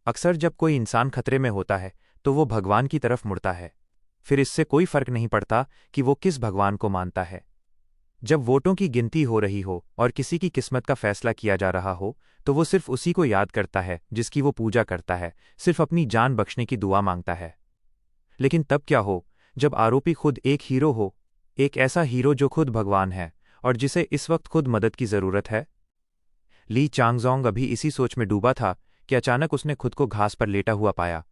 अक्सर जब कोई इंसान खतरे में होता है तो वो भगवान की तरफ मुड़ता है। फिर इससे कोई फर्क नहीं पड़ता कि वो किस भगवान को मानता है। जब वोटों की गिनती हो रही हो और किसी की किस्मत का फैसला किया जा रहा हो तो वो सिर्फ उसी को याद करता है जिसकी वो पूजा करता है, सिर्फ अपनी जान बख्शने की दुआ मांगता है। लेकिन तब क्या हो जब आरोपी खुद एक हीरो हो, एक ऐसा हीरो जो खुद भगवान है और जिसे इस वक्त खुद मदद की जरूरत है। ली चांगजोंग अभी इसी सोच में डूबा था कि अचानक उसने खुद को घास पर लेटा हुआ पाया।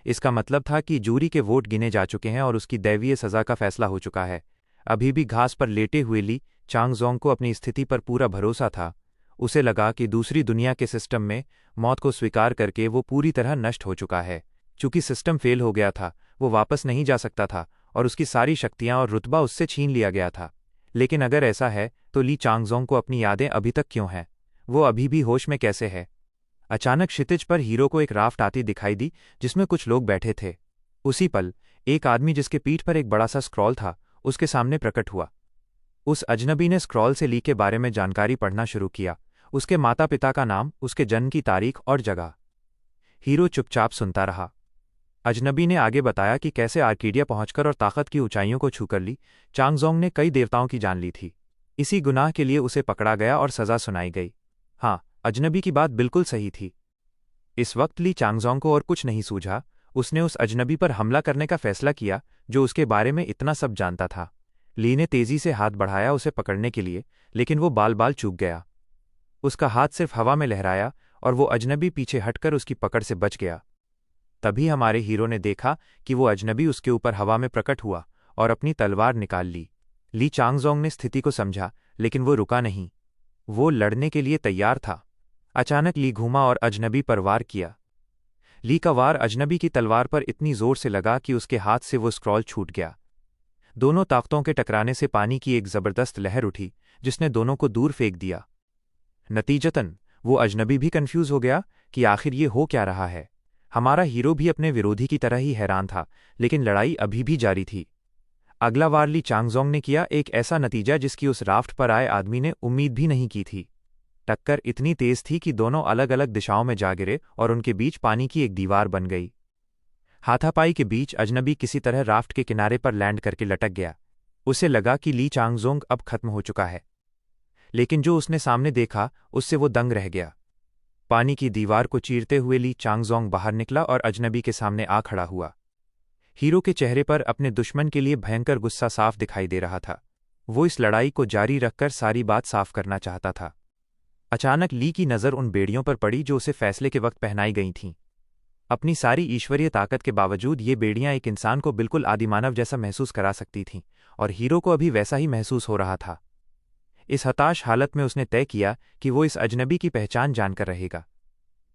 इसका मतलब था कि जूरी के वोट गिने जा चुके हैं और उसकी दैवीय सजा का फैसला हो चुका है। अभी भी घास पर लेटे हुए ली चांगजोंग को अपनी स्थिति पर पूरा भरोसा था। उसे लगा कि दूसरी दुनिया के सिस्टम में मौत को स्वीकार करके वो पूरी तरह नष्ट हो चुका है। चूंकि सिस्टम फेल हो गया था, वो वापस नहीं जा सकता था और उसकी सारी शक्तियां और रुतबा उससे छीन लिया गया था। लेकिन अगर ऐसा है तो ली चांगजोंग को अपनी यादें अभी तक क्यों हैं? वो अभी भी होश में कैसे है? अचानक क्षितिज पर हीरो को एक राफ्ट आती दिखाई दी जिसमें कुछ लोग बैठे थे। उसी पल एक आदमी जिसके पीठ पर एक बड़ा सा स्क्रॉल था उसके सामने प्रकट हुआ। उस अजनबी ने स्क्रॉल से ली के बारे में जानकारी पढ़ना शुरू किया, उसके माता पिता का नाम, उसके जन्म की तारीख और जगह। हीरो चुपचाप सुनता रहा। अजनबी ने आगे बताया कि कैसे आर्केडिया पहुंचकर और ताकत की ऊंचाइयों को छूकर ली चांगजोंग ने कई देवताओं की जान ली थी। इसी गुनाह के लिए उसे पकड़ा गया और सजा सुनाई गई। हाँ, अजनबी की बात बिल्कुल सही थी। इस वक्त ली चांगजोंग को और कुछ नहीं सूझा। उसने उस अजनबी पर हमला करने का फैसला किया जो उसके बारे में इतना सब जानता था। ली ने तेजी से हाथ बढ़ाया उसे पकड़ने के लिए, लेकिन वो बाल बाल चूक गया। उसका हाथ सिर्फ हवा में लहराया और वो अजनबी पीछे हटकर उसकी पकड़ से बच गया। तभी हमारे हीरो ने देखा कि वो अजनबी उसके ऊपर हवा में प्रकट हुआ और अपनी तलवार निकाल ली। ली चांगजोंग ने स्थिति को समझा, लेकिन वो रुका नहीं। वो लड़ने के लिए तैयार था। अचानक ली घूमा और अजनबी पर वार किया। ली का वार अजनबी की तलवार पर इतनी जोर से लगा कि उसके हाथ से वो स्क्रॉल छूट गया। दोनों ताकतों के टकराने से पानी की एक जबरदस्त लहर उठी जिसने दोनों को दूर फेंक दिया। नतीजतन वो अजनबी भी कंफ्यूज हो गया कि आखिर ये हो क्या रहा है। हमारा हीरो भी अपने विरोधी की तरह ही हैरान था, लेकिन लड़ाई अभी भी जारी थी। अगला वार ली चांगजोंग ने किया एक ऐसा नतीजा जिसकी उस राफ्ट पर आए आदमी ने उम्मीद भी नहीं की थी। टक्कर इतनी तेज थी कि दोनों अलग अलग दिशाओं में जा गिरे और उनके बीच पानी की एक दीवार बन गई। हाथापाई के बीच अजनबी किसी तरह राफ्ट के किनारे पर लैंड करके लटक गया। उसे लगा कि ली चांगजोंग अब खत्म हो चुका है, लेकिन जो उसने सामने देखा उससे वो दंग रह गया। पानी की दीवार को चीरते हुए ली चांगजोंग बाहर निकला और अजनबी के सामने आ खड़ा हुआ। हीरो के चेहरे पर अपने दुश्मन के लिए भयंकर गुस्सा साफ दिखाई दे रहा था। वो इस लड़ाई को जारी रखकर सारी बात साफ करना चाहता था। अचानक ली की नज़र उन बेड़ियों पर पड़ी जो उसे फैसले के वक्त पहनाई गई थीं। अपनी सारी ईश्वरीय ताकत के बावजूद ये बेड़ियां एक इंसान को बिल्कुल आदिमानव जैसा महसूस करा सकती थीं, और हीरो को अभी वैसा ही महसूस हो रहा था। इस हताश हालत में उसने तय किया कि वो इस अजनबी की पहचान जानकर रहेगा।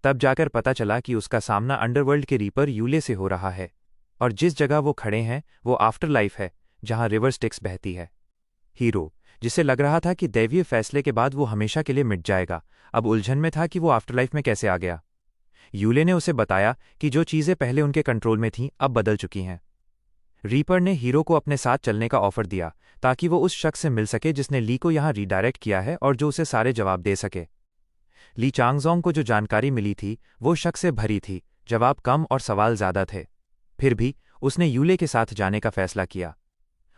तब जाकर पता चला कि उसका सामना अंडरवर्ल्ड के रीपर यूले से हो रहा है, और जिस जगह वो खड़े हैं वो आफ्टर लाइफ है जहां रिवर स्टिक्स बहती है। हीरो, जिसे लग रहा था कि दैवीय फैसले के बाद वो हमेशा के लिए मिट जाएगा, अब उलझन में था कि वो आफ्टरलाइफ में कैसे आ गया। यूले ने उसे बताया कि जो चीज़ें पहले उनके कंट्रोल में थीं अब बदल चुकी हैं। रीपर ने हीरो को अपने साथ चलने का ऑफर दिया ताकि वो उस शख्स से मिल सके जिसने ली को यहाँ रीडायरेक्ट किया है और जो उसे सारे जवाब दे सके। ली चांगजोंग को जो जानकारी मिली थी वो शक से भरी थी, जवाब कम और सवाल ज़्यादा थे। फिर भी उसने यूले के साथ जाने का फैसला किया।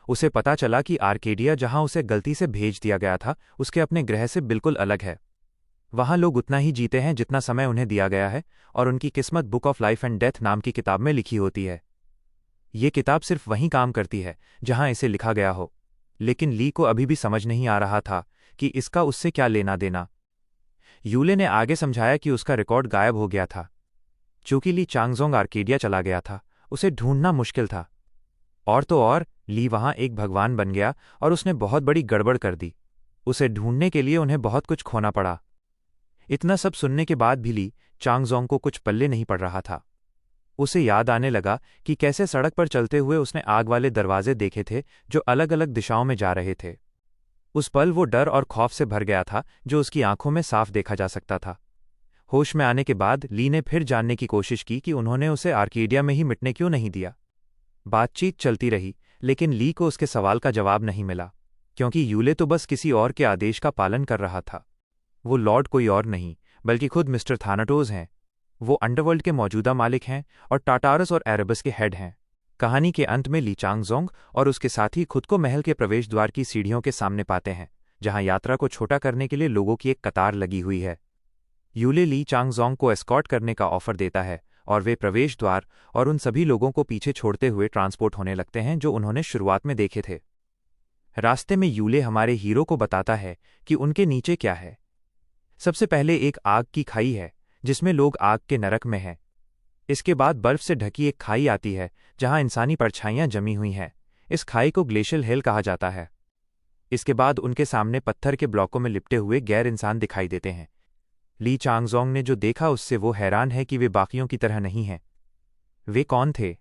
उसे पता चला कि आर्केडिया, जहां उसे गलती से भेज दिया गया था, उसके अपने ग्रह से बिल्कुल अलग है। वहां लोग उतना ही जीते हैं जितना समय उन्हें दिया गया है, और उनकी किस्मत book of life and death नाम की किताब में लिखी होती है। ये किताब सिर्फ वहीं काम करती है जहां इसे लिखा गया हो। लेकिन ली को अभी भी समझ नहीं आ रहा था कि इसका उससे क्या लेना देना। यूले ने आगे समझाया कि उसका रिकॉर्ड गायब हो गया था। चूंकि ली चांगजोंग आर्केडिया चला गया था, उसे ढूंढना मुश्किल था। और तो और ली वहां एक भगवान बन गया और उसने बहुत बड़ी गड़बड़ कर दी। उसे ढूंढने के लिए उन्हें बहुत कुछ खोना पड़ा। इतना सब सुनने के बाद भी ली चांगजोंग को कुछ पल्ले नहीं पड़ रहा था। उसे याद आने लगा कि कैसे सड़क पर चलते हुए उसने आग वाले दरवाजे देखे थे जो अलग अलग दिशाओं में जा रहे थे। उस पल वो डर और खौफ से भर गया था जो उसकी आंखों में साफ देखा जा सकता था। होश में आने के बाद ली ने फिर जानने की कोशिश की कि उन्होंने उसे आर्केडिया में ही मिटने क्यों नहीं दिया। बातचीत चलती रही, लेकिन ली को उसके सवाल का जवाब नहीं मिला, क्योंकि यूले तो बस किसी और के आदेश का पालन कर रहा था। वो लॉर्ड कोई और नहीं बल्कि खुद मिस्टर थानाटोस हैं। वो अंडरवर्ल्ड के मौजूदा मालिक हैं और टाटारस और एरेबस के हेड हैं। कहानी के अंत में ली चांगजोंग और उसके साथी खुद को महल के प्रवेश द्वार की सीढ़ियों के सामने पाते हैं, जहां यात्रा को छोटा करने के लिए लोगों की एक कतार लगी हुई है। यूले ली चांगजोंग को एस्कॉर्ट करने का ऑफर देता है और वे प्रवेश द्वार और उन सभी लोगों को पीछे छोड़ते हुए ट्रांसपोर्ट होने लगते हैं जो उन्होंने शुरुआत में देखे थे। रास्ते में यूले हमारे हीरो को बताता है कि उनके नीचे क्या है। सबसे पहले एक आग की खाई है जिसमें लोग आग के नरक में हैं। इसके बाद बर्फ से ढकी एक खाई आती है जहां इंसानी परछाइयां जमी हुई हैं। इस खाई को ग्लेशियल हेल कहा जाता है। इसके बाद उनके सामने पत्थर के ब्लॉकों में लिपटे हुए गैर इंसान दिखाई देते हैं। ली चांगजोंग ने जो देखा उससे वो हैरान है कि वे बाकियों की तरह नहीं हैं। वे कौन थे?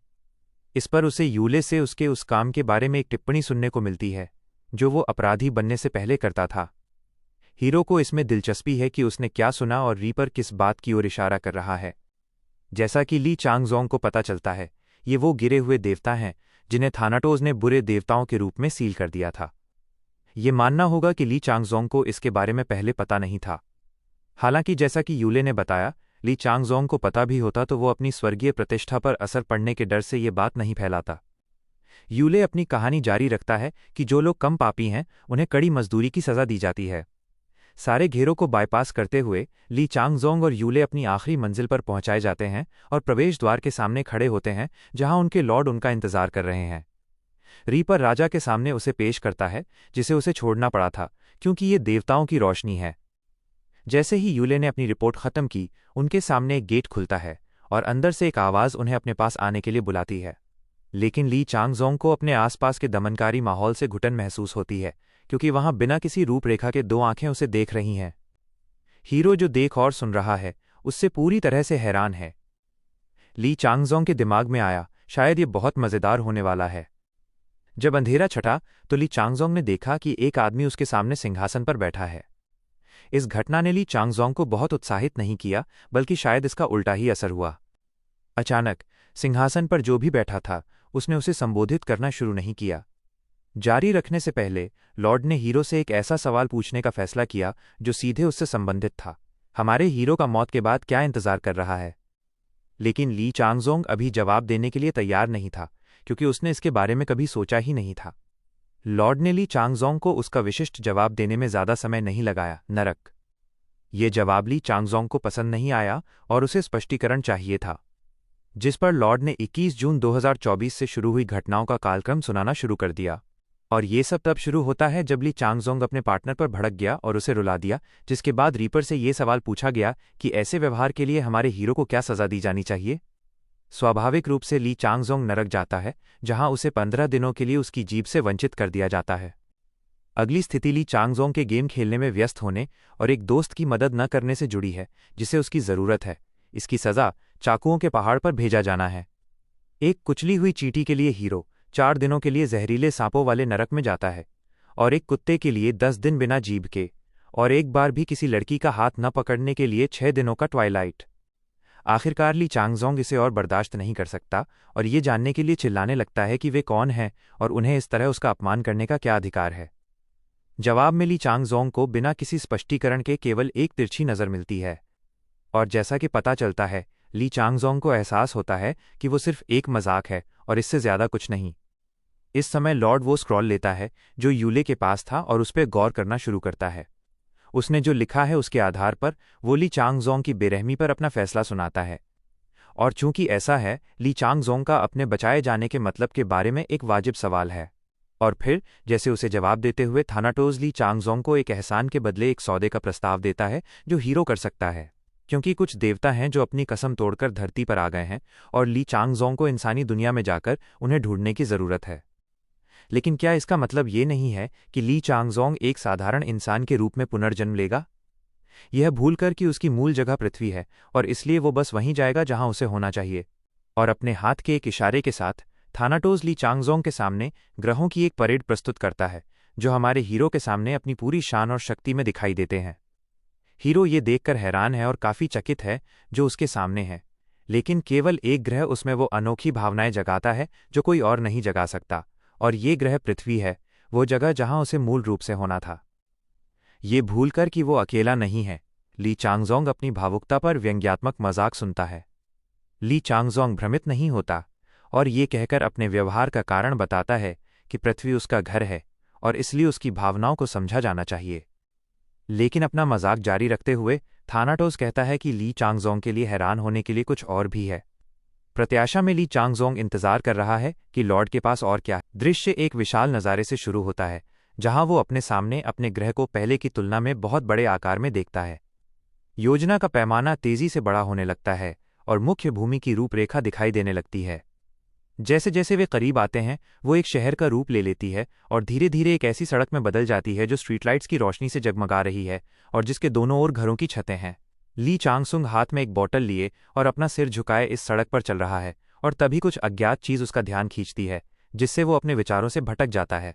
इस पर उसे यूले से उसके उस काम के बारे में एक टिप्पणी सुनने को मिलती है जो वो अपराधी बनने से पहले करता था। हीरो को इसमें दिलचस्पी है कि उसने क्या सुना और रीपर किस बात की ओर इशारा कर रहा है। जैसा कि ली चांगजोंग को पता चलता है, ये वो गिरे हुए देवता हैं जिन्हें थानाटोस ने बुरे देवताओं के रूप में सील कर दिया था। ये मानना होगा कि ली चांगजोंग को इसके बारे में पहले पता नहीं था। हालांकि जैसा कि यूले ने बताया, ली चांगजोंग को पता भी होता तो वो अपनी स्वर्गीय प्रतिष्ठा पर असर पड़ने के डर से ये बात नहीं फैलाता। यूले अपनी कहानी जारी रखता है कि जो लोग कम पापी हैं उन्हें कड़ी मजदूरी की सजा दी जाती है। सारे घेरों को बाईपास करते हुए ली चांगजोंग और यूले अपनी आखिरी मंजिल पर पहुंचाए जाते हैं और प्रवेश द्वार के सामने खड़े होते हैं जहां उनके लॉर्ड उनका इंतजार कर रहे हैं। रीपर राजा के सामने उसे पेश करता है जिसे उसे छोड़ना पड़ा था क्योंकि ये देवताओं की रोशनी है। जैसे ही यूले ने अपनी रिपोर्ट खत्म की, उनके सामने एक गेट खुलता है और अंदर से एक आवाज़ उन्हें अपने पास आने के लिए बुलाती है। लेकिन ली चांगजोंग को अपने आसपास के दमनकारी माहौल से घुटन महसूस होती है क्योंकि वहां बिना किसी रूपरेखा के दो आंखें उसे देख रही हैं। हीरो जो देख और सुन रहा है उससे पूरी तरह से हैरान है। ली चांगजोंग के दिमाग में आया, शायद ये बहुत मज़ेदार होने वाला है। जब अंधेरा छटा तो ली चांगजोंग ने देखा कि एक आदमी उसके सामने सिंहासन पर बैठा है। इस घटना ने ली चांगजोंग को बहुत उत्साहित नहीं किया, बल्कि शायद इसका उल्टा ही असर हुआ। अचानक सिंहासन पर जो भी बैठा था उसने उसे संबोधित करना शुरू नहीं किया। जारी रखने से पहले लॉर्ड ने हीरो से एक ऐसा सवाल पूछने का फैसला किया जो सीधे उससे संबंधित था। हमारे हीरो का मौत के बाद क्या इंतजार कर रहा है? लेकिन ली चांगजोंग अभी जवाब देने के लिए तैयार नहीं था क्योंकि उसने इसके बारे में कभी सोचा ही नहीं था। लॉर्ड ने ली चांगजोंग को उसका विशिष्ट जवाब देने में ज्यादा समय नहीं लगाया, नरक। ये जवाब ली चांगजोंग को पसंद नहीं आया और उसे स्पष्टीकरण चाहिए था। जिस पर लॉर्ड ने 21 जून 2024 से शुरू हुई घटनाओं का कालक्रम सुनाना शुरू कर दिया। और ये सब तब शुरू होता है जब ली चांगजोंग अपने पार्टनर पर भड़क गया और उसे रुला दिया, जिसके बाद रीपर से ये सवाल पूछा गया कि ऐसे व्यवहार के लिए हमारे हीरो को क्या सजा दी जानी चाहिए। स्वाभाविक रूप से ली चांगजोंग नरक जाता है जहां उसे 15 दिनों के लिए उसकी जीभ से वंचित कर दिया जाता है। अगली स्थिति ली चांगजोंग के गेम खेलने में व्यस्त होने और एक दोस्त की मदद न करने से जुड़ी है जिसे उसकी जरूरत है। इसकी सजा चाकुओं के पहाड़ पर भेजा जाना है। एक कुचली हुई चींटी के लिए हीरो 4 दिनों के लिए जहरीले सांपों वाले नरक में जाता है और एक कुत्ते के लिए 10 दिन बिना जीभ के और एक बार भी किसी लड़की का हाथ न पकड़ने के लिए 6 दिनों का ट्वाइलाइट। आखिरकार ली चांगजोंग इसे और बर्दाश्त नहीं कर सकता और ये जानने के लिए चिल्लाने लगता है कि वे कौन हैं और उन्हें इस तरह उसका अपमान करने का क्या अधिकार है। जवाब में ली चांगजोंग को बिना किसी स्पष्टीकरण के केवल एक तिरछी नज़र मिलती है और जैसा कि पता चलता है, ली चांगजोंग को एहसास होता है कि वो सिर्फ एक मजाक है और इससे ज्यादा कुछ नहीं। इस समय लॉर्ड वो स्क्रॉल लेता है जो यूले के पास था और उस पर गौर करना शुरू करता है। उसने जो लिखा है उसके आधार पर वो ली चांगजोंग की बेरहमी पर अपना फैसला सुनाता है। और चूंकि ऐसा है, ली चांगजोंग का अपने बचाए जाने के मतलब के बारे में एक वाजिब सवाल है। और फिर जैसे उसे जवाब देते हुए थानाटोस ली चांगजोंग को एक एहसान के बदले एक सौदे का प्रस्ताव देता है जो हीरो कर सकता है, क्योंकि कुछ देवता हैं जो अपनी कसम तोड़कर धरती पर आ गए हैं और ली चांगजोंग को इंसानी दुनिया में जाकर उन्हें ढूंढने की जरूरत है। लेकिन क्या इसका मतलब ये नहीं है कि ली चांगजोंग एक साधारण इंसान के रूप में पुनर्जन्म लेगा? यह भूलकर कि उसकी मूल जगह पृथ्वी है और इसलिए वो बस वहीं जाएगा जहां उसे होना चाहिए। और अपने हाथ के एक इशारे के साथ थानाटोस ली चांगजोंग के सामने ग्रहों की एक परेड प्रस्तुत करता है जो हमारे हीरो के सामने अपनी पूरी शान और शक्ति में दिखाई देते हैं। हीरो ये देखकर हैरान है और काफी चकित है जो उसके सामने है, लेकिन केवल एक ग्रह उसमें वो अनोखी भावनाएं जगाता है जो कोई और नहीं जगा सकता, और ये ग्रह पृथ्वी है, वो जगह जहां उसे मूल रूप से होना था। ये भूलकर कि वो अकेला नहीं है, ली चांगजोंग अपनी भावुकता पर व्यंग्यात्मक मजाक सुनता है। ली चांगजोंग भ्रमित नहीं होता और ये कहकर अपने व्यवहार का कारण बताता है कि पृथ्वी उसका घर है और इसलिए उसकी भावनाओं को समझा जाना चाहिए। लेकिन अपना मजाक जारी रखते हुए थानाटोस कहता है कि ली चांगजोंग के लिए हैरान होने के लिए कुछ और भी है। प्रत्याशा में ली चांगजोंग इंतजार कर रहा है कि लॉर्ड के पास और क्या है। दृश्य एक विशाल नज़ारे से शुरू होता है जहां वो अपने सामने अपने ग्रह को पहले की तुलना में बहुत बड़े आकार में देखता है। योजना का पैमाना तेजी से बड़ा होने लगता है और मुख्य भूमि की रूपरेखा दिखाई देने लगती है। जैसे जैसे वे करीब आते हैं वो एक शहर का रूप ले लेती है और धीरे धीरे एक ऐसी सड़क में बदल जाती है जो स्ट्रीटलाइट्स की रोशनी से जगमगा रही है और जिसके दोनों ओर घरों की छतें हैं। ली चांगसुंग हाथ में एक बोतल लिए और अपना सिर झुकाए इस सड़क पर चल रहा है और तभी कुछ अज्ञात चीज उसका ध्यान खींचती है जिससे वो अपने विचारों से भटक जाता है।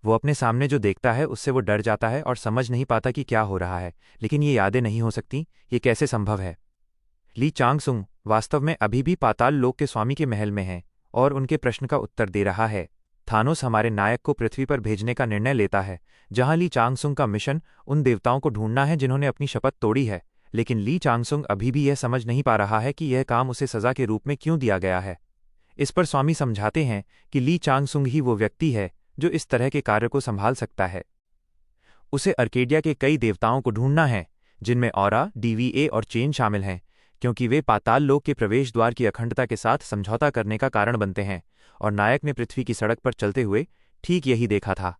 वो अपने सामने जो देखता है उससे वो डर जाता है और समझ नहीं पाता कि क्या हो रहा है, लेकिन ये यादें नहीं हो सकती, ये कैसे संभव है। ली चांगसुंग वास्तव में अभी भी पाताल लोक के स्वामी के महल में है और उनके प्रश्न का उत्तर दे रहा है। थानोस हमारे नायक को पृथ्वी पर भेजने का निर्णय लेता है जहां ली चांगसुंग का मिशन उन देवताओं को ढूंढना है जिन्होंने अपनी शपथ तोड़ी है, लेकिन ली चांगसुंग अभी भी यह समझ नहीं पा रहा है कि यह काम उसे सजा के रूप में क्यों दिया गया है। इस पर स्वामी समझाते हैं कि ली चांगसुंग ही वो व्यक्ति है जो इस तरह के कार्य को संभाल सकता है। उसे अर्केडिया के कई देवताओं को ढूंढना है जिनमें ऑरा, डीवीए और चेन शामिल हैं, क्योंकि वे पाताल लोक के प्रवेश द्वार की अखंडता के साथ समझौता करने का कारण बनते हैं और नायक ने पृथ्वी की सड़क पर चलते हुए ठीक यही देखा था।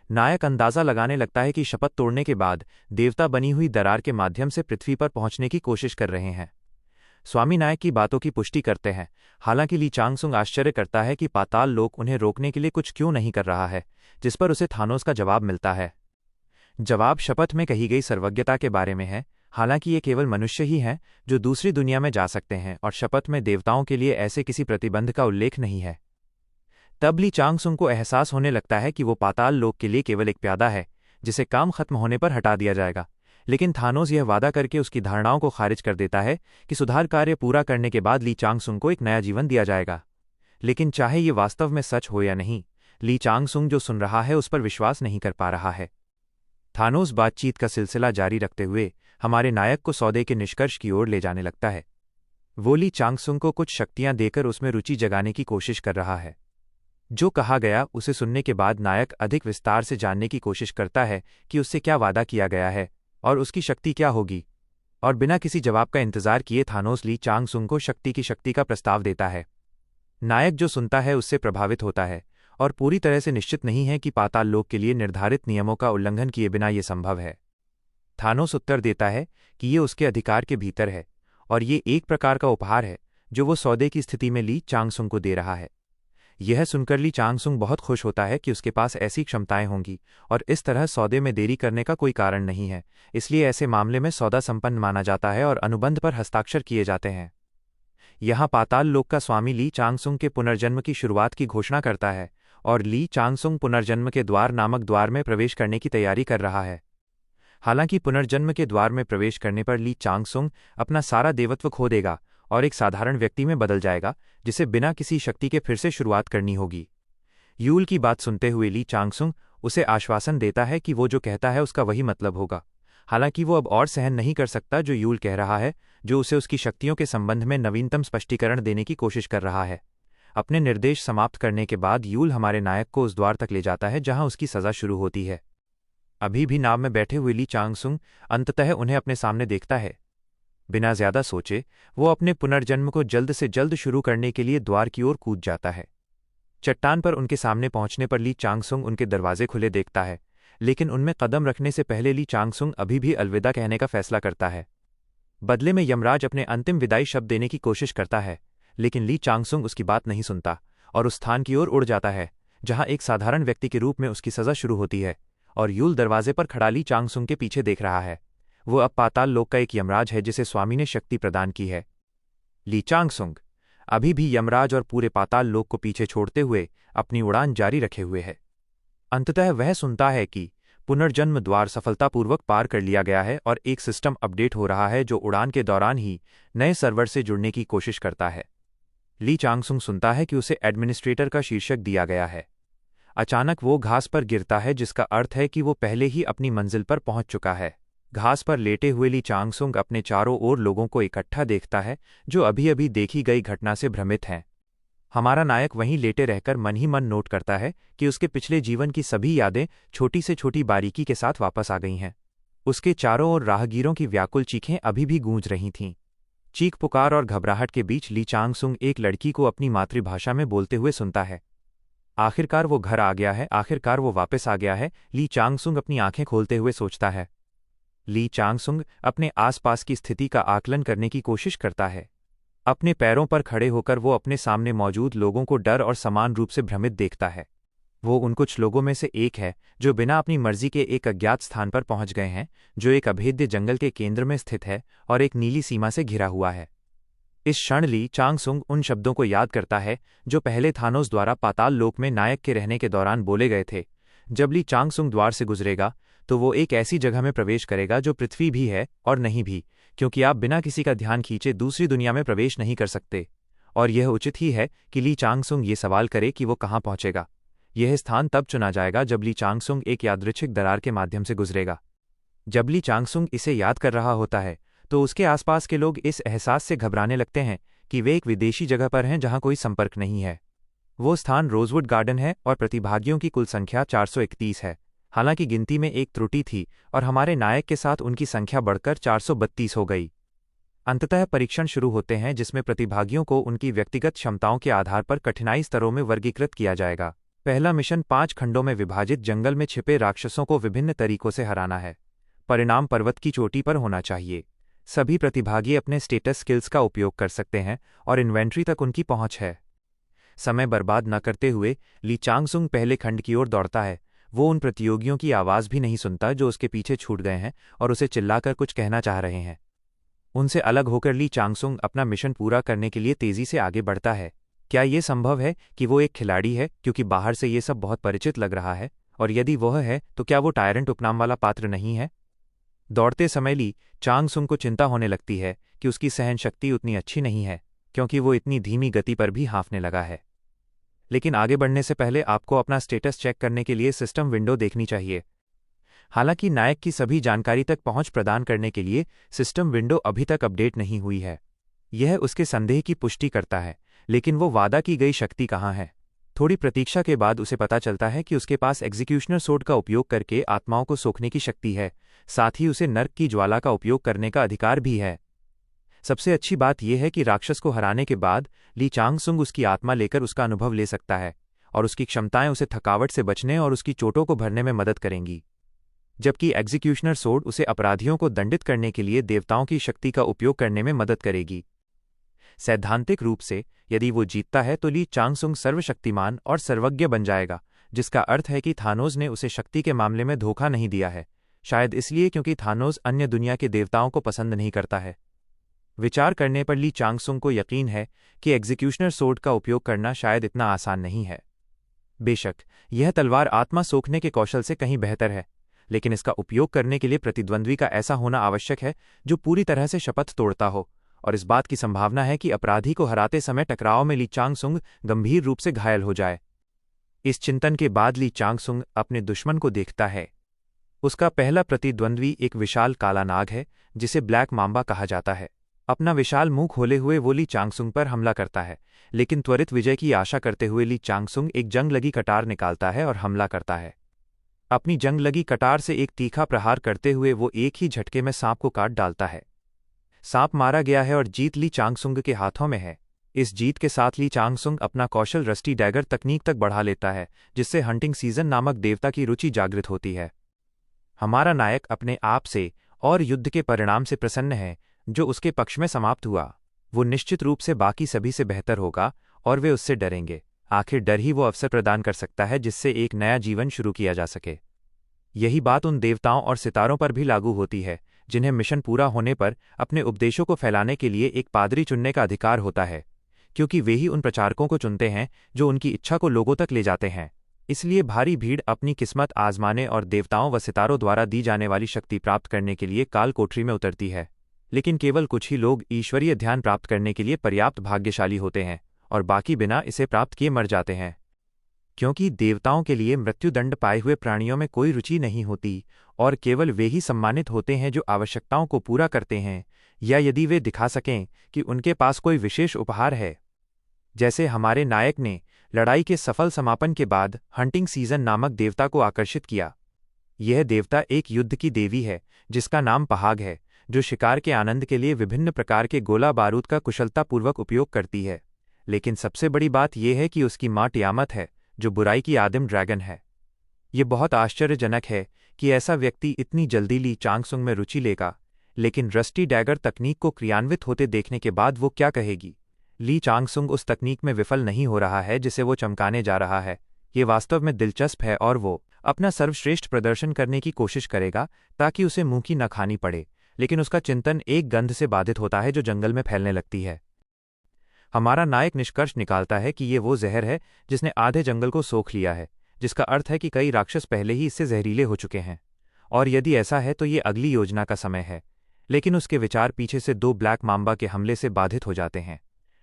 नायक अंदाजा लगाने लगता है कि शपथ तोड़ने के बाद देवता बनी हुई दरार के माध्यम से पृथ्वी पर पहुंचने की कोशिश कर रहे हैं। स्वामी नायक की बातों की पुष्टि करते हैं, हालांकि ली चांगसुंग आश्चर्य करता है कि पाताल लोक उन्हें रोकने के लिए कुछ क्यों नहीं कर रहा है, जिस पर उसे थानोस का जवाब मिलता है। जवाब शपथ में कही गई सर्वज्ञता के बारे में है, हालांकि ये केवल मनुष्य ही हैं जो दूसरी दुनिया में जा सकते हैं और शपथ में देवताओं के लिए ऐसे किसी प्रतिबंध का उल्लेख नहीं है। तब ली चांगसुंग को एहसास होने लगता है कि वो पाताल लोक के लिए केवल एक प्यादा है जिसे काम खत्म होने पर हटा दिया जाएगा, लेकिन थानोस यह वादा करके उसकी धारणाओं को खारिज कर देता है कि सुधार कार्य पूरा करने के बाद ली चांगसुंग को एक नया जीवन दिया जाएगा। लेकिन चाहे ये वास्तव में सच हो या नहीं, ली चांगसुंग जो सुन रहा है उस पर विश्वास नहीं कर पा रहा है। थानोस बातचीत का सिलसिला जारी रखते हुए हमारे नायक को सौदे के निष्कर्ष की ओर ले जाने लगता है। वो ली चांगसुंग को कुछ शक्तियां देकर उसमें रुचि जगाने की कोशिश कर रहा है। जो कहा गया उसे सुनने के बाद नायक अधिक विस्तार से जानने की कोशिश करता है कि उससे क्या वादा किया गया है और उसकी शक्ति क्या होगी, और बिना किसी जवाब का इंतजार किए थानोस ली चांगसुंग को शक्ति का प्रस्ताव देता है। नायक जो सुनता है उससे प्रभावित होता है और पूरी तरह से निश्चित नहीं है कि पाताल लोक के लिए निर्धारित नियमों का उल्लंघन किए बिना ये संभव है। थानोस उत्तर देता है कि ये उसके अधिकार के भीतर है और ये एक प्रकार का उपहार है जो वो सौदे की स्थिति में ली चांगसुंग को दे रहा है। यह सुनकर ली चांगसुंग बहुत खुश होता है कि उसके पास ऐसी क्षमताएं होंगी और इस तरह सौदे में देरी करने का कोई कारण नहीं है, इसलिए ऐसे मामले में सौदा संपन्न माना जाता है और अनुबंध पर हस्ताक्षर किए जाते हैं। यहाँ पाताल लोक का स्वामी ली चांगसुंग के पुनर्जन्म की शुरुआत की घोषणा करता है और ली चांगसुंग पुनर्जन्म के द्वार नामक द्वार में प्रवेश करने की तैयारी कर रहा है। हालांकि पुनर्जन्म के द्वार में प्रवेश करने पर ली चांगसुंग अपना सारा देवत्व खो देगा और एक साधारण व्यक्ति में बदल जाएगा जिसे बिना किसी शक्ति के फिर से शुरुआत करनी होगी। यूल की बात सुनते हुए ली चांगसुंग उसे आश्वासन देता है कि वो जो कहता है उसका वही मतलब होगा। हालांकि वो अब और सहन नहीं कर सकता जो यूल कह रहा है, जो उसे उसकी शक्तियों के संबंध में नवीनतम स्पष्टीकरण देने की कोशिश कर रहा है। अपने निर्देश समाप्त करने के बाद यूल हमारे नायक को उस द्वार तक ले जाता है जहां उसकी सजा शुरू होती है। अभी भी नाव में बैठे हुए ली चांगसुंग अंततः उन्हें अपने सामने देखता है। बिना ज्यादा सोचे वो अपने पुनर्जन्म को जल्द से जल्द शुरू करने के लिए द्वार की ओर कूद जाता है। चट्टान पर उनके सामने पहुंचने पर ली चांगसुंग उनके दरवाजे खुले देखता है, लेकिन उनमें कदम रखने से पहले ली चांगसुंग अभी भी अलविदा कहने का फैसला करता है। बदले में यमराज अपने अंतिम विदाई शब्द देने की कोशिश करता है, लेकिन ली चांगसुंग उसकी बात नहीं सुनता और उस स्थान की ओर उड़ जाता है जहां एक साधारण व्यक्ति के रूप में उसकी सजा शुरू होती है और यूल दरवाजे पर खड़ा ली चांगसुंग के पीछे देख रहा है। वो अब पाताल लोक का एक यमराज है जिसे स्वामी ने शक्ति प्रदान की है। ली चांगसुंग अभी भी यमराज और पूरे पाताल लोक को पीछे छोड़ते हुए अपनी उड़ान जारी रखे हुए है। अंततः वह सुनता है कि पुनर्जन्म द्वार सफलतापूर्वक पार कर लिया गया है और एक सिस्टम अपडेट हो रहा है जो उड़ान के दौरान ही नए सर्वर से जुड़ने की कोशिश करता है। ली चांगसुंग सुनता है कि उसे एडमिनिस्ट्रेटर का शीर्षक दिया गया है। अचानक वो घास पर गिरता है जिसका अर्थ है कि वो पहले ही अपनी मंजिल पर पहुंच चुका है। घास पर लेटे हुए ली चांगसुंग अपने चारों ओर लोगों को इकट्ठा देखता है जो अभी अभी देखी गई घटना से भ्रमित हैं। हमारा नायक वहीं लेटे रहकर मन ही मन नोट करता है कि उसके पिछले जीवन की सभी यादें छोटी से छोटी बारीकी के साथ वापस आ गई हैं। उसके चारों ओर राहगीरों की व्याकुल चीखें अभी भी गूंज रही थीं। चीख पुकार और घबराहट के बीच ली चांगसुंग एक लड़की को अपनी मातृभाषा में बोलते हुए सुनता है। आखिरकार वो घर आ गया है, आखिरकार वो वापस आ गया है, ली चांगसुंग अपनी आंखें खोलते हुए सोचता है। ली चांगसुंग अपने आसपास की स्थिति का आकलन करने की कोशिश करता है। अपने पैरों पर खड़े होकर वो अपने सामने मौजूद लोगों को डर और समान रूप से भ्रमित देखता है। वो उन कुछ लोगों में से एक है जो बिना अपनी मर्जी के एक अज्ञात स्थान पर पहुंच गए हैं, जो एक अभेद्य जंगल के केंद्र में स्थित है और एक नीली सीमा से घिरा हुआ है। इस क्षण ली चांगसुंग उन शब्दों को याद करता है जो पहले थानोस द्वारा पाताल लोक में नायक के रहने के दौरान बोले गए थे। जब ली चांगसुंग द्वार से गुजरेगा तो वो एक ऐसी जगह में प्रवेश करेगा जो पृथ्वी भी है और नहीं भी, क्योंकि आप बिना किसी का ध्यान खींचे दूसरी दुनिया में प्रवेश नहीं कर सकते। और यह उचित ही है कि ली चांगसुंग ये सवाल करे कि वो कहाँ पहुंचेगा। यह स्थान तब चुना जाएगा जब ली चांगसुंग एक यादृच्छिक दरार के माध्यम से गुजरेगा। जब ली चांगसुंग इसे याद कर रहा होता है तो उसके आसपास के लोग इस एहसास से घबराने लगते हैं कि वे एक विदेशी जगह पर हैं जहां कोई संपर्क नहीं है। वो स्थान रोजवुड गार्डन है और प्रतिभागियों की कुल संख्या 431 है। हालांकि गिनती में एक त्रुटि थी और हमारे नायक के साथ उनकी संख्या बढ़कर 432 हो गई। अंततः परीक्षण शुरू होते हैं जिसमें प्रतिभागियों को उनकी व्यक्तिगत क्षमताओं के आधार पर कठिनाई स्तरों में वर्गीकृत किया जाएगा। पहला मिशन 5 खंडों में विभाजित जंगल में छिपे राक्षसों को विभिन्न तरीकों से हराना है। परिणाम पर्वत की चोटी पर होना चाहिए। सभी प्रतिभागी अपने स्टेटस स्किल्स का उपयोग कर सकते हैं और इन्वेंट्री तक उनकी पहुंच है। समय बर्बाद न करते हुए ली चांगसुंग पहले खंड की ओर दौड़ता है। वो उन प्रतियोगियों की आवाज़ भी नहीं सुनता जो उसके पीछे छूट गए हैं और उसे चिल्लाकर कुछ कहना चाह रहे हैं। उनसे अलग होकर ली चांगसुंग अपना मिशन पूरा करने के लिए तेज़ी से आगे बढ़ता है। क्या ये संभव है कि वो एक खिलाड़ी है, क्योंकि बाहर से ये सब बहुत परिचित लग रहा है? और यदि वह है तो क्या वो टायरेंट उपनाम वाला पात्र नहीं है? दौड़ते समय ली चांगसुंग को चिंता होने लगती है कि उसकी सहन शक्ति उतनी अच्छी नहीं है, क्योंकि वो इतनी धीमी गति पर भी हाँफने लगा है। लेकिन आगे बढ़ने से पहले आपको अपना स्टेटस चेक करने के लिए सिस्टम विंडो देखनी चाहिए। हालांकि नायक की सभी जानकारी तक पहुंच प्रदान करने के लिए सिस्टम विंडो अभी तक अपडेट नहीं हुई है। यह उसके संदेह की पुष्टि करता है, लेकिन वो वादा की गई शक्ति कहाँ है? थोड़ी प्रतीक्षा के बाद उसे पता चलता है कि उसके पास एग्जीक्यूशनर सोर्ड का उपयोग करके आत्माओं को सोखने की शक्ति है। साथ ही उसे नर्क की ज्वाला का उपयोग करने का अधिकार भी है। सबसे अच्छी बात यह है कि राक्षस को हराने के बाद ली चांगसुंग उसकी आत्मा लेकर उसका अनुभव ले सकता है और उसकी क्षमताएं उसे थकावट से बचने और उसकी चोटों को भरने में मदद करेंगी, जबकि एग्जीक्यूशनर सोर्ड उसे अपराधियों को दंडित करने के लिए देवताओं की शक्ति का उपयोग करने में मदद करेगी। सैद्धांतिक रूप से यदि वो जीतता है तो ली चांगसुंग सर्वशक्तिमान और सर्वज्ञ बन जाएगा, जिसका अर्थ है कि थानोस ने उसे शक्ति के मामले में धोखा नहीं दिया है, शायद इसलिए क्योंकि थानोस अन्य दुनिया के देवताओं को पसंद नहीं करता है। विचार करने पर ली चांगसुंग को यकीन है कि एग्जीक्यूशनर सोर्ड का उपयोग करना शायद इतना आसान नहीं है। बेशक यह तलवार आत्मा सोखने के कौशल से कहीं बेहतर है, लेकिन इसका उपयोग करने के लिए प्रतिद्वंद्वी का ऐसा होना आवश्यक है जो पूरी तरह से शपथ तोड़ता हो, और इस बात की संभावना है कि अपराधी को हराते समय टकराव में ली चांगसुंग गंभीर रूप से घायल हो जाए। इस चिंतन के बाद ली चांगसुंग अपने दुश्मन को देखता है। उसका पहला प्रतिद्वंद्वी एक विशाल काला नाग है जिसे ब्लैक मांबा कहा जाता है। अपना विशाल मुंह खोले हुए वो ली चांगसुंग पर हमला करता है, लेकिन त्वरित विजय की आशा करते हुए ली चांगसुंग एक जंग लगी कटार निकालता है और हमला करता है। अपनी जंग लगी कटार से एक तीखा प्रहार करते हुए वो एक ही झटके में सांप को काट डालता है। सांप मारा गया है और जीत ली चांगसुंग के हाथों में है। इस जीत के साथ ली चांगसुंग अपना कौशल रस्टी डैगर तकनीक तक बढ़ा लेता है, जिससे हंटिंग सीजन नामक देवता की रुचि जागृत होती है। हमारा नायक अपने आप से और युद्ध के परिणाम से प्रसन्न है जो उसके पक्ष में समाप्त हुआ। वो निश्चित रूप से बाकी सभी से बेहतर होगा और वे उससे डरेंगे। आखिर डर ही वो अवसर प्रदान कर सकता है जिससे एक नया जीवन शुरू किया जा सके। यही बात उन देवताओं और सितारों पर भी लागू होती है जिन्हें मिशन पूरा होने पर अपने उपदेशों को फैलाने के लिए एक पादरी चुनने का अधिकार होता है, क्योंकि वे ही उन प्रचारकों को चुनते हैं जो उनकी इच्छा को लोगों तक ले जाते हैं। इसलिए भारी भीड़ अपनी किस्मत आजमाने और देवताओं व सितारों द्वारा दी जाने वाली शक्ति प्राप्त करने के लिए काल कोठरी में उतरती है। लेकिन केवल कुछ ही लोग ईश्वरीय ध्यान प्राप्त करने के लिए पर्याप्त भाग्यशाली होते हैं और बाकी बिना इसे प्राप्त किए मर जाते हैं। क्योंकि देवताओं के लिए मृत्युदंड पाए हुए प्राणियों में कोई रुचि नहीं होती और केवल वे ही सम्मानित होते हैं जो आवश्यकताओं को पूरा करते हैं या यदि वे दिखा सकें कि उनके पास कोई विशेष उपहार है। जैसे हमारे नायक ने लड़ाई के सफल समापन के बाद हंटिंग सीजन नामक देवता को आकर्षित किया। यह देवता एक युद्ध की देवी है जिसका नाम पहाग है, जो शिकार के आनंद के लिए विभिन्न प्रकार के गोला बारूद का कुशलतापूर्वक उपयोग करती है। लेकिन सबसे बड़ी बात यह है कि उसकी मां टियामत है, जो बुराई की आदिम ड्रैगन है। ये बहुत आश्चर्यजनक है कि ऐसा व्यक्ति इतनी जल्दी ली चांगसुंग में रुचि लेगा, लेकिन रस्टी डैगर तकनीक को क्रियान्वित होते देखने के बाद वो क्या कहेगी? ली चांगसुंग उस तकनीक में विफल नहीं हो रहा है जिसे वो चमकाने जा रहा है। ये वास्तव में दिलचस्प है और वो अपना सर्वश्रेष्ठ प्रदर्शन करने की कोशिश करेगा ताकि उसे मुंह की न खानी पड़े, लेकिन उसका चिंतन एक गंध से बाधित होता है जो जंगल में फैलने लगती है। हमारा नायक निष्कर्ष निकालता है कि ये वो जहर है जिसने आधे जंगल को सोख लिया है, जिसका अर्थ है कि कई राक्षस पहले ही इससे जहरीले हो चुके हैं, और यदि ऐसा है तो ये अगली योजना का समय है। लेकिन उसके विचार पीछे से 2 ब्लैक मांबा के हमले से बाधित हो जाते हैं।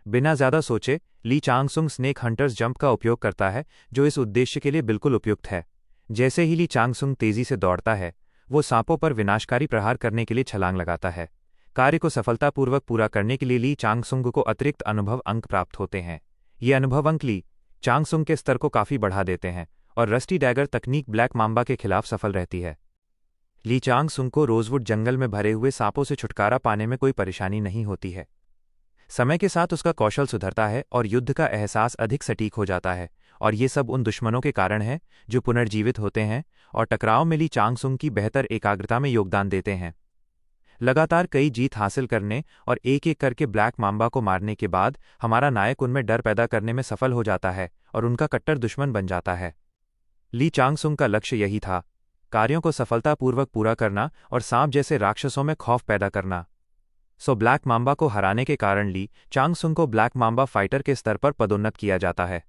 बिना ज्यादा सोचे ली चांगसुंग स्नेक हंटर्स जंप का उपयोग करता है, जो इस उद्देश्य के लिए बिल्कुल उपयुक्त है। जैसे ही ली चांगसुंग तेजी से दौड़ता है, वो सांपों पर विनाशकारी प्रहार करने के लिए छलांग लगाता है। कार्य को सफलतापूर्वक पूरा करने के लिए ली चांगसुंग को अतिरिक्त अनुभव अंक प्राप्त होते हैं। ये अनुभव अंक ली चांगसुंग के स्तर को काफी बढ़ा देते हैं और रस्टी डैगर तकनीक ब्लैक मांबा के खिलाफ सफल रहती है। ली चांगसुंग को रोजवुड जंगल में भरे हुए सांपों से छुटकारा पाने में कोई परेशानी नहीं होती है। समय के साथ उसका कौशल सुधरता है और युद्ध का एहसास अधिक सटीक हो जाता है, और ये सब उन दुश्मनों के कारण है जो पुनर्जीवित होते हैं और टकराव में ली चांगसुंग की बेहतर एकाग्रता में योगदान देते हैं। लगातार कई जीत हासिल करने और एक एक करके ब्लैक मांबा को मारने के बाद हमारा नायक उनमें डर पैदा करने में सफल हो जाता है और उनका कट्टर दुश्मन बन जाता है। ली चांगसुंग का लक्ष्य यही था, कार्यों को सफलतापूर्वक पूरा करना और सांप जैसे राक्षसों में खौफ पैदा करना। ब्लैक मांबा को हराने के कारण ली चांगसुंग को ब्लैक मांबा फाइटर के स्तर पर पदोन्नत किया जाता है।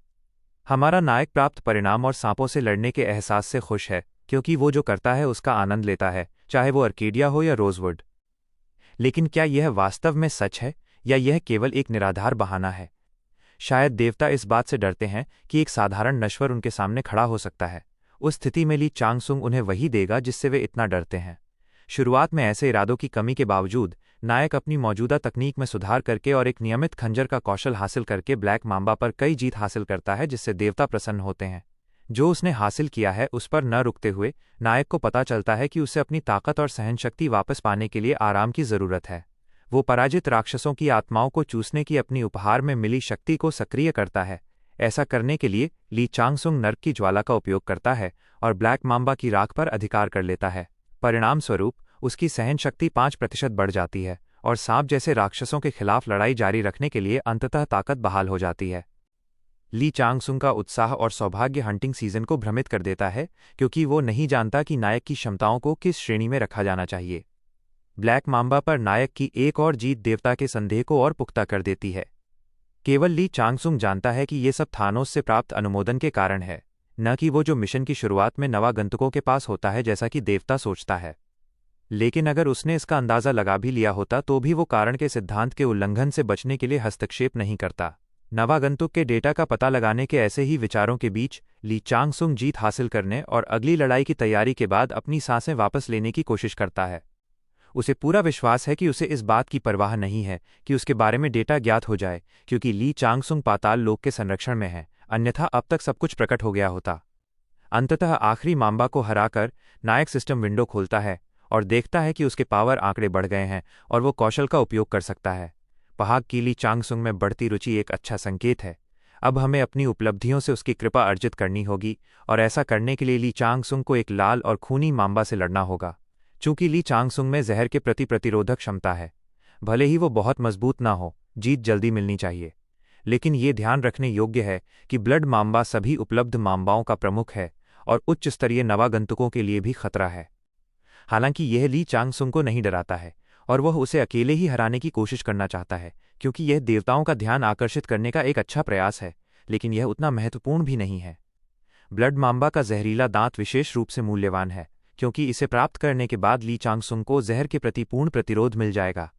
हमारा नायक प्राप्त परिणाम और सांपों से लड़ने के एहसास से खुश है, क्योंकि वो जो करता है उसका आनंद लेता है, चाहे वो अर्केडिया हो या रोजवुड। लेकिन क्या यह वास्तव में सच है या यह केवल एक निराधार बहाना है? शायद देवता इस बात से डरते हैं कि एक साधारण नश्वर उनके सामने खड़ा हो सकता है। उस स्थिति में ली चांगसुंग उन्हें वही देगा जिससे वे इतना डरते हैं। शुरुआत में ऐसे इरादों की कमी के बावजूद नायक अपनी मौजूदा तकनीक में सुधार करके और एक नियमित खंजर का कौशल हासिल करके ब्लैक मांबा पर कई जीत हासिल करता है, जिससे देवता प्रसन्न होते हैं। जो उसने हासिल किया है उस पर न रुकते हुए नायक को पता चलता है कि उसे अपनी ताकत और सहनशक्ति वापस पाने के लिए आराम की जरूरत है। वो पराजित राक्षसों की आत्माओं को चूसने की अपनी उपहार में मिली शक्ति को सक्रिय करता है। ऐसा करने के लिए ली चांगसुंग नर्क की ज्वाला का उपयोग करता है और ब्लैक मांबा की राख पर अधिकार कर लेता है। परिणाम स्वरूप उसकी सहन शक्ति 5% बढ़ जाती है और सांप जैसे राक्षसों के खिलाफ लड़ाई जारी रखने के लिए अंततः ताकत बहाल हो जाती है। ली चांगसुंग का उत्साह और सौभाग्य हंटिंग सीजन को भ्रमित कर देता है, क्योंकि वो नहीं जानता कि नायक की क्षमताओं को किस श्रेणी में रखा जाना चाहिए। ब्लैक मांबा पर नायक की एक और जीत देवता के संदेह को और पुख्ता कर देती है। केवल ली चांगसुंग जानता है कि ये सब थानोस से प्राप्त अनुमोदन के कारण है, न कि वो जो मिशन की शुरुआत में नवागंतुकों के पास होता है जैसा कि देवता सोचता है। लेकिन अगर उसने इसका अंदाजा लगा भी लिया होता तो भी वो कारण के सिद्धांत के उल्लंघन से बचने के लिए हस्तक्षेप नहीं करता। नवागंतुक के डेटा का पता लगाने के ऐसे ही विचारों के बीच ली चांगसुंग जीत हासिल करने और अगली लड़ाई की तैयारी के बाद अपनी सांसें वापस लेने की कोशिश करता है। उसे पूरा विश्वास है कि उसे इस बात की परवाह नहीं है कि उसके बारे में डेटा ज्ञात हो जाए, क्योंकि ली चांगसुंग पाताल लोक के संरक्षण में है, अन्यथा अब तक सब कुछ प्रकट हो गया होता। अंततः आखिरी मांबा को हराकर नायक सिस्टम विंडो खोलता है और देखता है कि उसके पावर आंकड़े बढ़ गए हैं और वो कौशल का उपयोग कर सकता है। पहाग की ली चांगसुंग में बढ़ती रुचि एक अच्छा संकेत है। अब हमें अपनी उपलब्धियों से उसकी कृपा अर्जित करनी होगी, और ऐसा करने के लिए ली चांगसुंग को एक लाल और खूनी मांबा से लड़ना होगा। चूंकि ली चांगसुंग में जहर के प्रति प्रतिरोधक क्षमता है, भले ही वो बहुत मजबूत ना हो, जीत जल्दी मिलनी चाहिए। लेकिन ये ध्यान रखने योग्य है कि ब्लड मांबा सभी उपलब्ध मांबाओं का प्रमुख है और उच्च स्तरीय नवागंतुकों के लिए भी खतरा है। हालांकि यह ली चांगसुंग को नहीं डराता है और वह उसे अकेले ही हराने की कोशिश करना चाहता है, क्योंकि यह देवताओं का ध्यान आकर्षित करने का एक अच्छा प्रयास है, लेकिन यह उतना महत्वपूर्ण भी नहीं है। ब्लड मांबा का जहरीला दांत विशेष रूप से मूल्यवान है, क्योंकि इसे प्राप्त करने के बाद ली चांगसुंग को जहर के प्रति पूर्ण प्रतिरोध मिल जाएगा।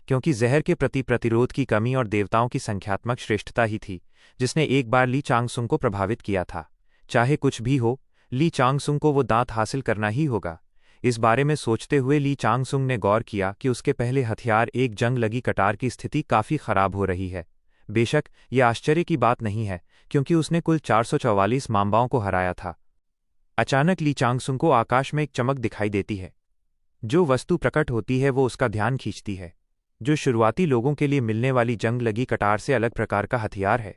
क्योंकि जहर के प्रति प्रतिरोध की कमी और देवताओं की संख्यात्मक श्रेष्ठता ही थी जिसने एक बार ली चांगसुंग को प्रभावित किया था। चाहे कुछ भी हो, ली चांगसुंग को वो दांत हासिल करना ही होगा। इस बारे में सोचते हुए ली चांगसुंग ने गौर किया कि उसके पहले हथियार एक जंग लगी कटार की स्थिति काफ़ी खराब हो रही है। बेशक यह आश्चर्य की बात नहीं है, क्योंकि उसने कुल 444 मांबाओं को हराया था। अचानक ली चांगसुंग को आकाश में एक चमक दिखाई देती है। जो वस्तु प्रकट होती है वो उसका ध्यान खींचती है, जो शुरुआती लोगों के लिए मिलने वाली जंग लगी कटार से अलग प्रकार का हथियार है।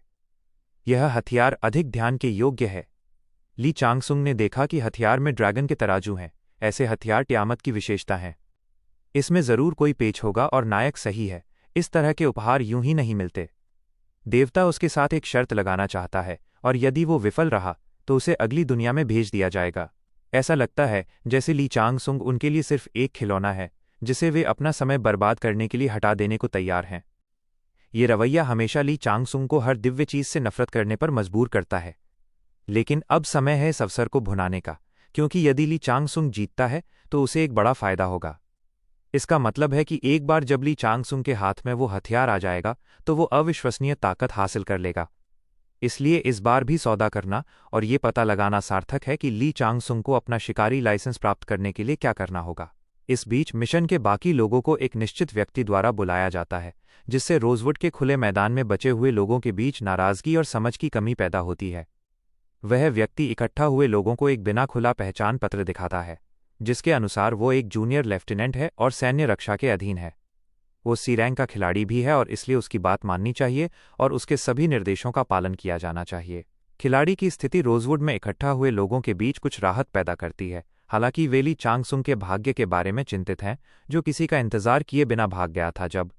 यह हथियार अधिक ध्यान के योग्य है। ली चांगसुंग ने देखा कि हथियार में ड्रैगन के तराजू हैं। ऐसे हथियार टियामत की विशेषता हैं। इसमें जरूर कोई पेच होगा और नायक सही है। इस तरह के उपहार यूं ही नहीं मिलते। देवता उसके साथ एक शर्त लगाना चाहता है, और यदि वो विफल रहा तो उसे अगली दुनिया में भेज दिया जाएगा। ऐसा लगता है जैसे ली चांगसुंग उनके लिए सिर्फ एक खिलौना है, जिसे वे अपना समय बर्बाद करने के लिए हटा देने को तैयार हैं। ये रवैया हमेशा ली चांगसुंग को हर दिव्य चीज से नफरत करने पर मजबूर करता है। लेकिन अब समय है इस अवसर को भुनाने का, क्योंकि यदि ली चांगसुंग जीतता है तो उसे एक बड़ा फायदा होगा। इसका मतलब है कि एक बार जब ली चांगसुंग के हाथ में वो हथियार आ जाएगा तो वो अविश्वसनीय ताकत हासिल कर लेगा। इसलिए इस बार भी सौदा करना और ये पता लगाना सार्थक है कि ली चांगसुंग को अपना शिकारी लाइसेंस प्राप्त करने के लिए क्या करना होगा। इस बीच मिशन के बाकी लोगों को एक निश्चित व्यक्ति द्वारा बुलाया जाता है, जिससे रोजवुड के खुले मैदान में बचे हुए लोगों के बीच नाराजगी और समझ की कमी पैदा होती है। वह व्यक्ति इकट्ठा हुए लोगों को एक बिना खुला पहचान पत्र दिखाता है, जिसके अनुसार वो एक जूनियर लेफ्टिनेंट है और सैन्य रक्षा के अधीन है। वो सी रैंक का खिलाड़ी भी है और इसलिए उसकी बात माननी चाहिए और उसके सभी निर्देशों का पालन किया जाना चाहिए। खिलाड़ी की स्थिति रोजवुड में इकट्ठा हुए लोगों के बीच कुछ राहत पैदा करती है। हालांकि वे ली चांगसुंग के भाग्य के बारे में चिंतित हैं, जो किसी का इंतजार किए बिना भाग गया था। जब